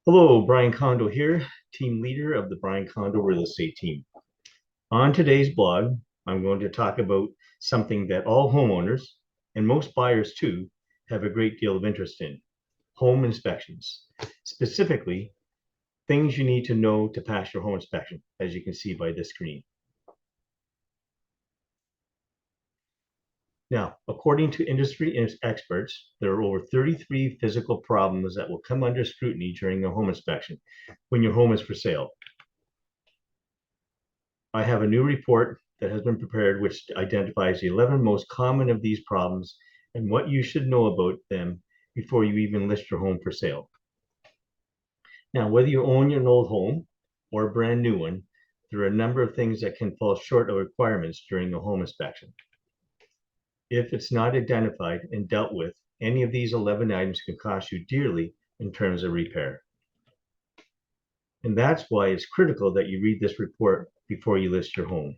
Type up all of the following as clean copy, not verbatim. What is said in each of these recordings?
Hello, Brian Kondo here, team leader of the Brian Kondo real estate team. On today's blog, I'm going to talk about something that all homeowners and most buyers too have a great deal of interest in: home inspections. Specifically, things you need to know to pass your home inspection, as you can see by this screen. Now, according to industry experts, there are over 33 physical problems that will come under scrutiny during a home inspection when your home is for sale. I have a new report that has been prepared which identifies the 11 most common of these problems and what you should know about them before you even list your home for sale. Now, whether you own an old home or a brand new one, there are a number of things that can fall short of requirements during a home inspection. If it's not identified and dealt with, any of these 11 items can cost you dearly in terms of repair. And that's why it's critical that you read this report before you list your home.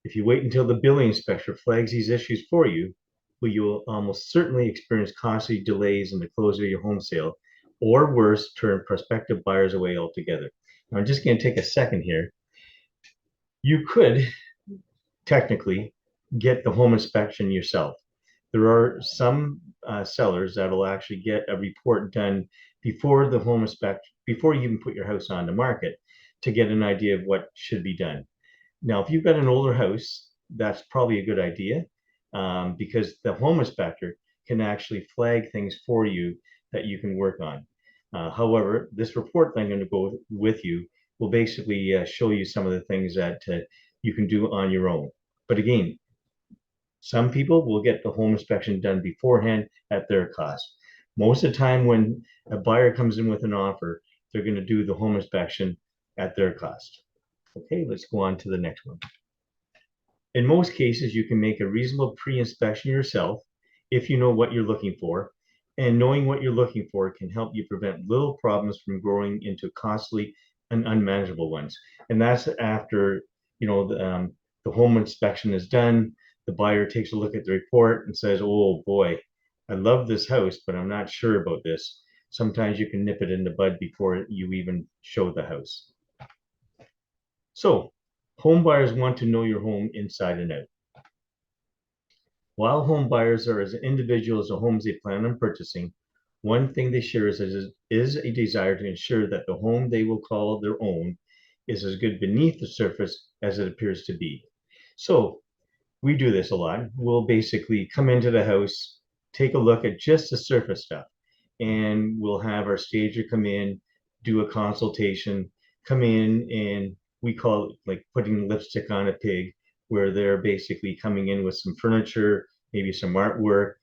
If you wait until the building inspector flags these issues for you, well, you will almost certainly experience costly delays in the closing of your home sale, or worse, turn prospective buyers away altogether. Now, I'm just going to take a second here. You could technically get the home inspection yourself. There are some sellers that will actually get a report done before the home inspection, before you even put your house on the market, to get an idea of what should be done. Now, if you've got an older house, that's probably a good idea, because the home inspector can actually flag things for you that you can work on. However, this report that I'm going to go with you will basically show you some of the things that you can do on your own. But again, some people will get the home inspection done beforehand at their cost. Most of the time when a buyer comes in with an offer, they're going to do the home inspection at their cost. Okay, let's go on to the next one. In most cases, you can make a reasonable pre-inspection yourself if you know what you're looking for, and knowing what you're looking for can help you prevent little problems from growing into costly and unmanageable ones. And that's after, the home inspection is done, the buyer takes a look at the report and says, oh boy, I love this house, but I'm not sure about this. Sometimes you can nip it in the bud before you even show the house. So, home buyers want to know your home inside and out. While home buyers are as individual as the homes they plan on purchasing, one thing they share is a desire to ensure that the home they will call their own is as good beneath the surface as it appears to be. So we do this a lot. We'll basically come into the house, take a look at just the surface stuff, and we'll have our stager come in, do a consultation, come in, and we call it like putting lipstick on a pig, where they're basically coming in with some furniture, maybe some artwork,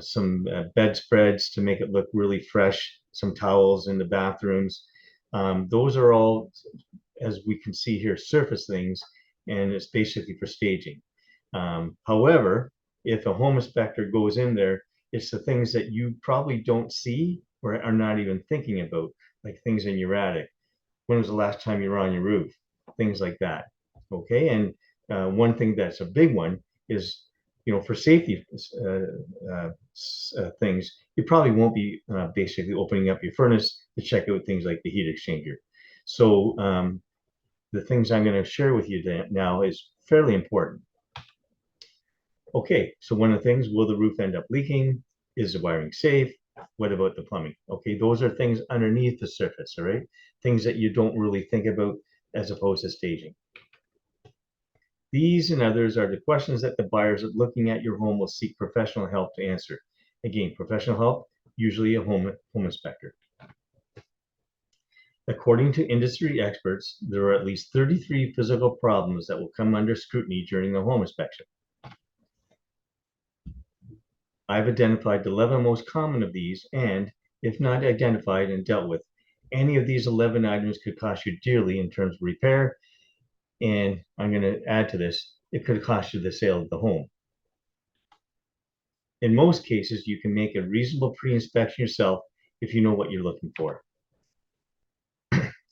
some bedspreads to make it look really fresh, some towels in the bathrooms. Those are all, as we can see here, surface things, and it's basically for staging. However, if a home inspector goes in there, it's the things that you probably don't see or are not even thinking about, like things in your attic. When was the last time you were on your roof? Things like that. Okay, and one thing that's a big one is, for safety things, you probably won't be basically opening up your furnace to check out things like the heat exchanger. So the things I'm going to share with you now is fairly important. Okay, so one of the things, will the roof end up leaking? Is the wiring safe? What about the plumbing? Okay, those are things underneath the surface, all right? Things that you don't really think about as opposed to staging. These and others are the questions that the buyers looking at your home will seek professional help to answer. Again, professional help, usually a home inspector. According to industry experts, there are at least 33 physical problems that will come under scrutiny during the home inspection. I've identified the 11 most common of these, and if not identified and dealt with, any of these 11 items could cost you dearly in terms of repair, and I'm going to add to this, it could cost you the sale of the home. In most cases, you can make a reasonable pre-inspection yourself if you know what you're looking for.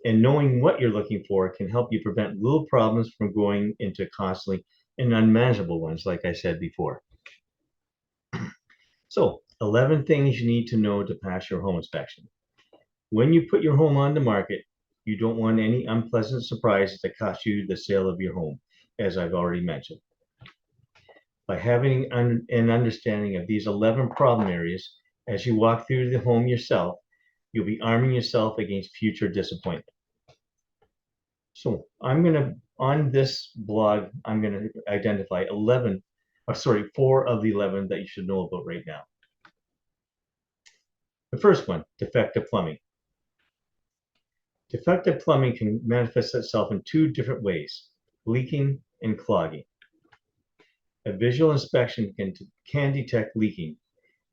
And knowing what you're looking for can help you prevent little problems from growing into costly and unmanageable ones, like I said before. So, 11 things you need to know to pass your home inspection. When you put your home on the market, you don't want any unpleasant surprises that cost you the sale of your home, as I've already mentioned. By having an understanding of these 11 problem areas, as you walk through the home yourself, you'll be arming yourself against future disappointment. So on this blog, I'm gonna identify 4 of the 11 that you should know about right now. The first one, defective plumbing. Defective plumbing can manifest itself in 2 different ways, leaking and clogging. A visual inspection can detect leaking,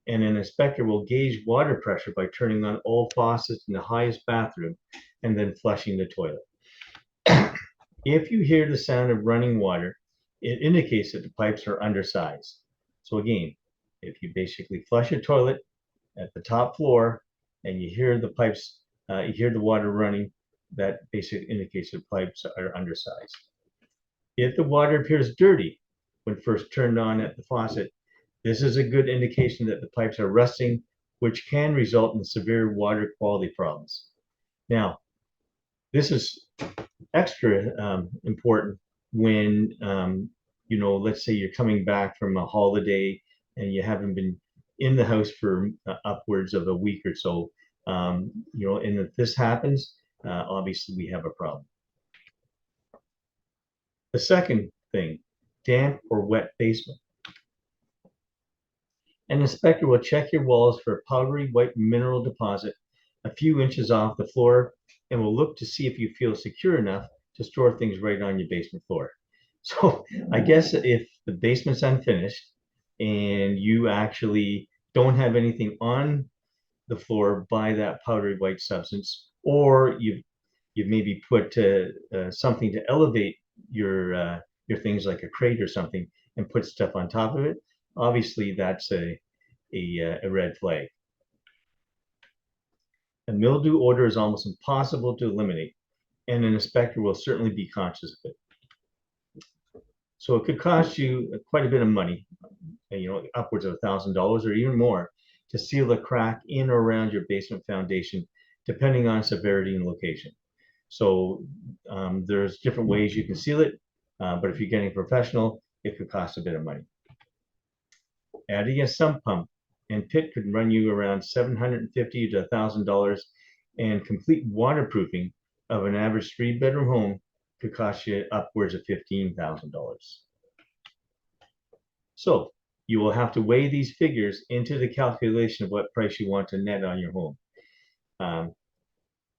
and an inspector will gauge water pressure by turning on all faucets in the highest bathroom and then flushing the toilet. If you hear the sound of running water, it indicates that the pipes are undersized. So again, if you basically flush a toilet at the top floor and you hear the pipes, you hear the water running, that basically indicates the pipes are undersized. If the water appears dirty when first turned on at the faucet, this is a good indication that the pipes are rusting, which can result in severe water quality problems. Now, this is extra important when, let's say you're coming back from a holiday and you haven't been in the house for upwards of a week or so. And if this happens, obviously we have a problem. The second thing, damp or wet basement. An inspector will check your walls for a powdery white mineral deposit a few inches off the floor and will look to see if you feel secure enough to store things right on your basement floor. So I guess if the basement's unfinished and you actually don't have anything on the floor by that powdery white substance, or you've maybe put something to elevate your things like a crate or something and put stuff on top of it, obviously that's a red flag. A mildew odor is almost impossible to eliminate, and an inspector will certainly be conscious of it. So it could cost you quite a bit of money, upwards of $1,000 or even more, to seal a crack in or around your basement foundation, depending on severity and location. So there's different ways you can seal it, but if you're getting a professional, it could cost a bit of money. Adding a sump pump and pit could run you around $750 to $1,000, and complete waterproofing of an average 3-bedroom home could cost you upwards of $15,000. So you will have to weigh these figures into the calculation of what price you want to net on your home.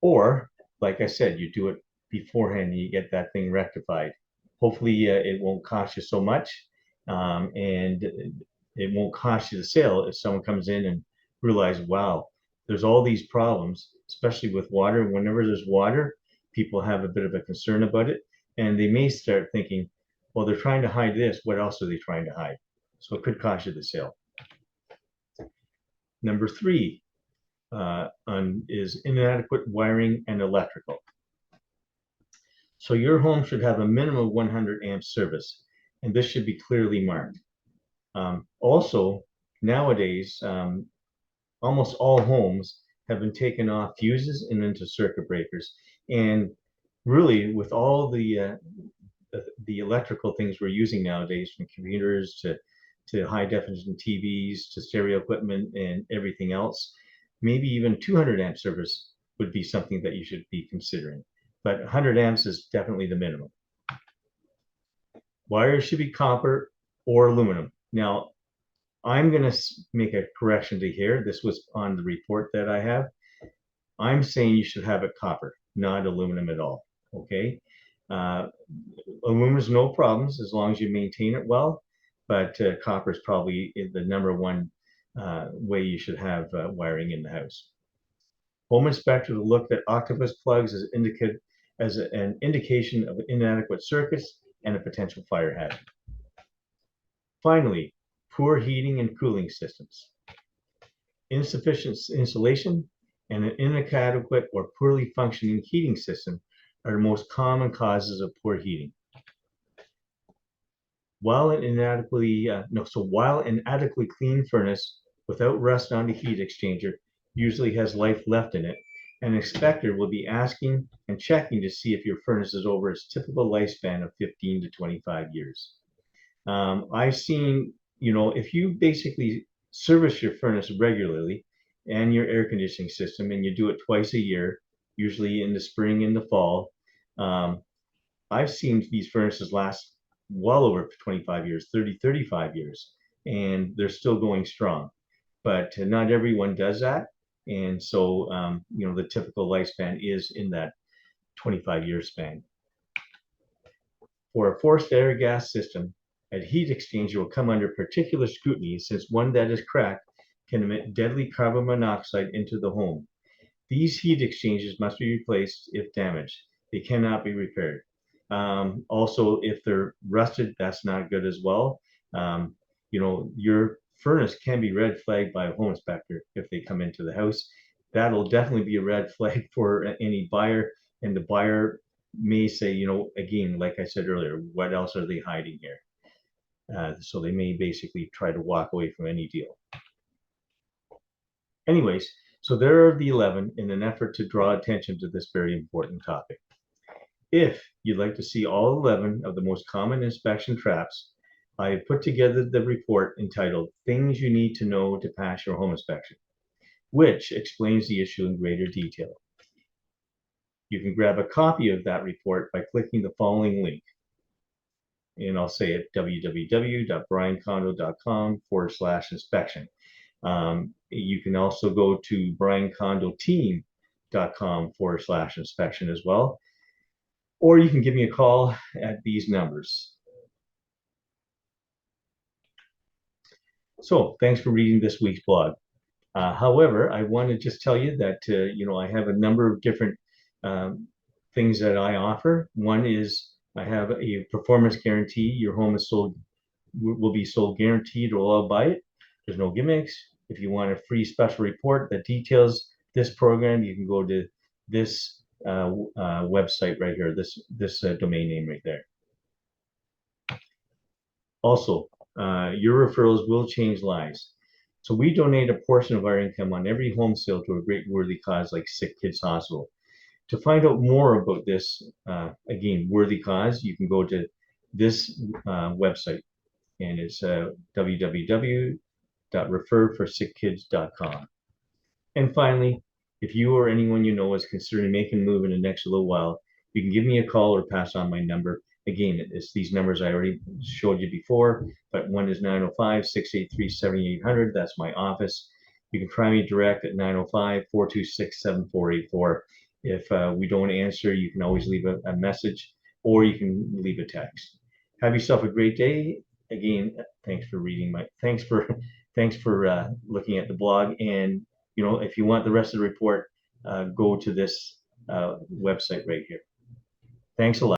Or, like I said, you do it beforehand and you get that thing rectified. Hopefully it won't cost you so much, and it won't cost you the sale if someone comes in and realizes, wow, there's all these problems, especially with water. Whenever there's water, people have a bit of a concern about it, and they may start thinking, well, they're trying to hide this. What else are they trying to hide? So it could cost you the sale. Number 3 is inadequate wiring and electrical. So your home should have a minimum of 100 amp service, and this should be clearly marked. Also, nowadays, almost all homes have been taken off fuses and into circuit breakers. And really, with all the electrical things we're using nowadays, from computers to high definition TVs to stereo equipment and everything else, maybe even 200 amp service would be something that you should be considering. But 100 amps is definitely the minimum. Wires should be copper or aluminum. Now, I'm going to make a correction to here. This was on the report that I have. I'm saying you should have it copper, not aluminum at all. Okay? Aluminum is no problems as long as you maintain it well, but copper is probably the #1 way you should have wiring in the house. Home inspector will look at octopus plugs as an indication of inadequate circuits and a potential fire hazard. Finally, poor heating and cooling systems. Insufficient insulation and an inadequate or poorly functioning heating system are the most common causes of poor heating. While an inadequately clean furnace without rust on the heat exchanger usually has life left in it, An inspector will be asking and checking to see if your furnace is over its typical lifespan of 15 to 25 years. I've seen, if you basically service your furnace regularly and your air conditioning system, and you do it twice a year, usually in the spring and the fall, um, I've seen these furnaces last well over 25 years, 30, 35 years, and they're still going strong. But not everyone does that. And so, the typical lifespan is in that 25-year span. For a forced air gas system, a heat exchanger will come under particular scrutiny since one that is cracked can emit deadly carbon monoxide into the home. These heat exchangers must be replaced if damaged. They cannot be repaired. Also, if they're rusted, that's not good as well. Your furnace can be red flagged by a home inspector if they come into the house. That'll definitely be a red flag for any buyer, and the buyer may say, again, like I said earlier, what else are they hiding here? So they may basically try to walk away from any deal. Anyways, so there are the 11 in an effort to draw attention to this very important topic. If you'd like to see all 11 of the most common inspection traps, I have put together the report entitled Things You Need to Know to Pass Your Home Inspection, which explains the issue in greater detail. You can grab a copy of that report by clicking the following link. And I'll say it, www.briankondo.com/inspection. You can also go to briankondoteam.com/inspection as well. Or you can give me a call at these numbers. So thanks for reading this week's blog. However, I want to just tell you that, I have a number of different things that I offer. One is I have a performance guarantee. Your home will be sold guaranteed or I'll buy it. There's no gimmicks. If you want a free special report that details this program, you can go to this website right here, this domain name right there. Also, your referrals will change lives. So we donate a portion of our income on every home sale to a great worthy cause like Sick Kids Hospital. To find out more about this, again, worthy cause, you can go to this website, and it's www.referforsickkids.com. And finally, if you or anyone you know is considering making a move in the next little while, you can give me a call or pass on my number. Again, it's these numbers I already showed you before, but one is 905-683-7800. That's my office. You can try me direct at 905-426-7484. If we don't answer, you can always leave a message, or you can leave a text. Have yourself a great day. Again, thanks for looking at the blog. And if you want the rest of the report, go to this website right here. Thanks a lot.